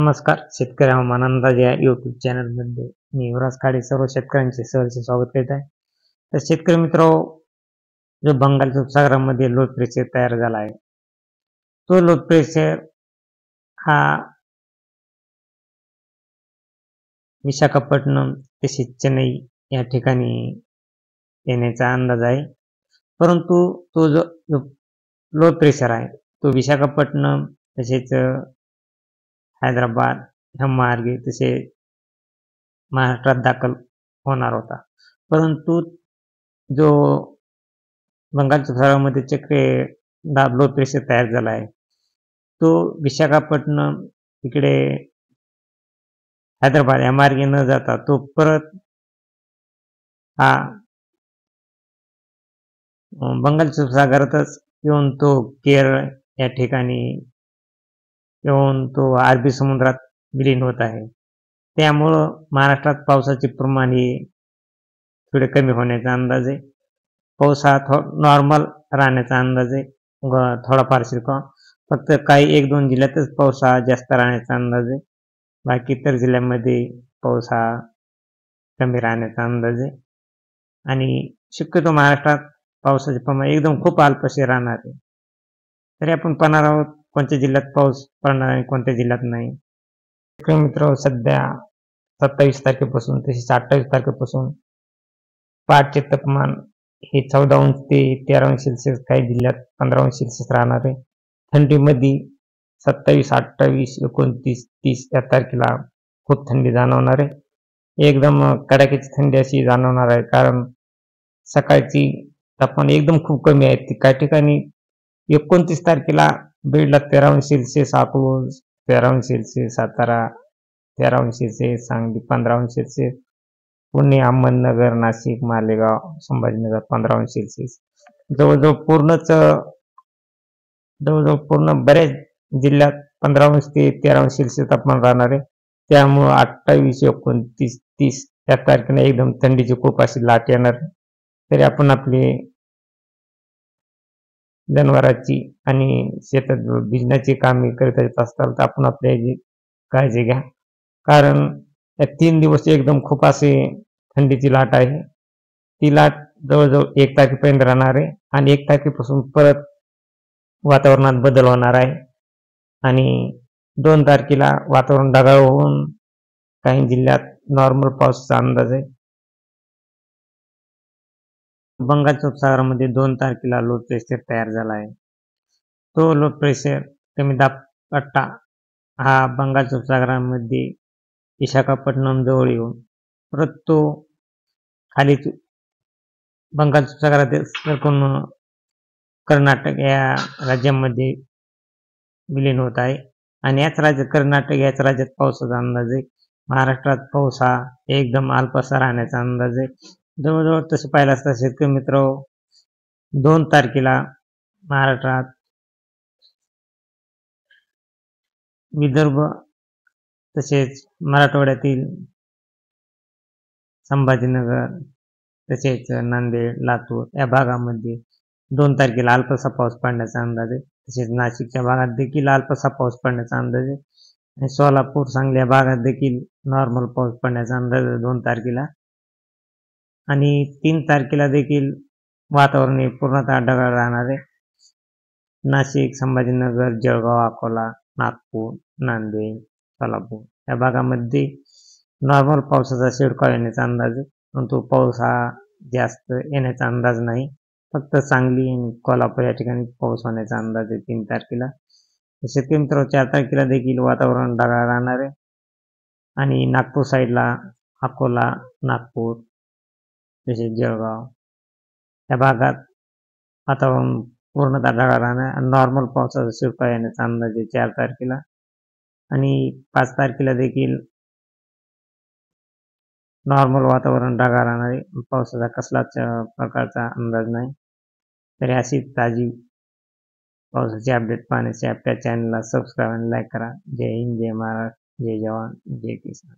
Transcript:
नमस्कार. शेतकरी हवामान अंदाज या युट्यूब चॅनलमध्ये मी युवराज काळे सर्व शेतकऱ्यांचे सहर्ष स्वागत करीत आहे. तर शेतकरी मित्रांनो, जो बंगालच्या उपसागरामध्ये लो प्रेशर तयार झाला आहे, तो लो प्रेशर हा विशाखापट्टणम तसेच चेन्नई या ठिकाणी येण्याचा अंदाज आहे. परंतु तो जो लो प्रेशर आहे, तो विशाखापट्टणम तसेच हैदराबाद ह्या मार्गे तसेच महाराष्ट्रात दाखल होणार होता. परंतु जो बंगालच्या उपसागरामध्ये चक्रीवादळ लो प्रेशर तयार झाला आहे, तो विशाखापट्टणम इकडे हैदराबाद या मार्गे न जाता तो परत हा बंगालच्या उपसागरातच येऊन तो केरळ या ठिकाणी येऊन तो अरबी समुद्रात विलीन होत आहे. त्यामुळं महाराष्ट्रात पावसाचे प्रमाण हे थोडे कमी होण्याचा अंदाज आहे. पाऊस हा नॉर्मल राहण्याचा अंदाज आहे. थोडाफार शिरकाव, फक्त काही 1-2 जिल्ह्यातच पाऊस हा जास्त राहण्याचा अंदाज आहे. बाकी इतर जिल्ह्यामध्ये पाऊस हा कमी राहण्याचा अंदाज आहे. आणि शक्यतो महाराष्ट्रात पावसाचे प्रमाण एकदम खूप अल्पसे राहणार आहे. तरी आपण पाहणार आहोत कोणत्या जिल्ह्यात पाऊस पडणार आहे, कोणत्या जिल्ह्यात नाही. मित्र, सध्या 27 तारखेपासून तसेच 28 तारखेपासून पहाटचे तापमान हे 14 अंश ते 13 अंश सेल्सिअस, काही जिल्ह्यात 15 अंश सेल्सिअस राहणार आहे. थंडीमध्ये 27, 28, 29, 30 या तारखेला खूप थंडी जाणवणार आहे. एकदम कडाक्याची थंडी अशी जाणवणार आहे, कारण सकाळची तापमान एकदम खूप कमी आहे. ती काही ठिकाणी 29 तारखेला बीडला 13 अंश सेल्सिअस, अकोला 13 अंश सेल्सिअस, सातारा 13 अंश सेल्सिअस, सांगली 15 अंश सेल्सिअस, पुणे, अहमदनगर, नाशिक, मालेगाव, संभाजीनगर 15 अंश सेल्सिअस. जवळजवळ पूर्ण बऱ्याच जिल्ह्यात 15 अंश ते 13 अंश सेल्सिअस तापमान राहणार आहे. त्यामुळं 28, 29, 30 या तारखेला एकदम थंडीची खूप अशी लाट येणार. तरी आपण आपली जनावरांची आणि शेतात भिजण्याची कामे करीत असताल तर आपण आपली याची काळजी घ्या, कारण या 3 दिवस एकदम खूप असे थंडीची लाट आहे. ती लाट जवळजवळ 1 तारखेपर्यंत राहणार आहे आणि 1 तारखेपासून परत वातावरणात बदल होणार आहे आणि 2 तारखेला वातावरण ढगाळ होऊन काही जिल्ह्यात नॉर्मल पावसाचा अंदाज आहे. बंगालच्या उपसागरामध्ये 2 तारखेला लो प्रेशर तयार झाला आहे. तो लो प्रेशर कमी दाब पट्टा हा बंगालच्या उपसागरामध्ये विशाखापट्टणम जवळ येऊन परत तो खाली बंगालच्या उपसागरात सरकून कर्नाटक या राज्यामध्ये विलीन होत आहे आणि कर्नाटक याच राज्यात पावसाचा अंदाज आहे. महाराष्ट्रात पाऊस हा एकदम अल्पसा राहण्याचा अंदाज आहे. जवळजवळ तसं पाहिलं असता शेतकरी मित्र, 2 तारखेला महाराष्ट्रात विदर्भ तसेच मराठवाड्यातील संभाजीनगर तसेच नांदेड, लातूर या भागामध्ये 2 तारखेला अल्पसा पाऊस पडण्याचा अंदाज आहे. तसेच नाशिकच्या भागात देखील अल्पसा पाऊस पडण्याचा अंदाज आहे आणि सोलापूर, सांगली या भागात देखील नॉर्मल पाऊस पडण्याचा अंदाज आहे 2 तारखेला. आणि 3 तारखेला देखील वातावरण हे पूर्णतः ढगाळ राहणार आहे. नाशिक, संभाजीनगर, जळगाव, अकोला, नागपूर, नांदेड, सोलापूर या भागामध्ये नॉर्मल पावसाचा शिडकाव येण्याचा अंदाज आहे, परंतु पाऊस हा जास्त येण्याचा अंदाज नाही. फक्त सांगली आणि कोल्हापूर या ठिकाणी पाऊस होण्याचा अंदाज आहे 3 तारखेला. शेतकरी मित्रांनो, 4 तारखेला देखील वातावरण ढगाळ राहणार आहे आणि नागपूर साईडला अकोला, नागपूर तसेच जळगाव या भागात वातावरण पूर्णतः ढगाळ राहणार आणि नॉर्मल पावसाचा शिडकाव येण्याचा अंदाज आहे 4 तारखेला. आणि 5 तारखेला देखील नॉर्मल वातावरण ढगाळ राहणार आहे, पावसाचा कसलाच प्रकारचा अंदाज नाही. तरी अशी ताजी पावसाची अपडेट पाहण्यासाठी आपल्या चॅनलला सबस्क्राईब आणि लाईक करा. जय हिंद, जय महाराष्ट्र, जय जवान, जय किसान.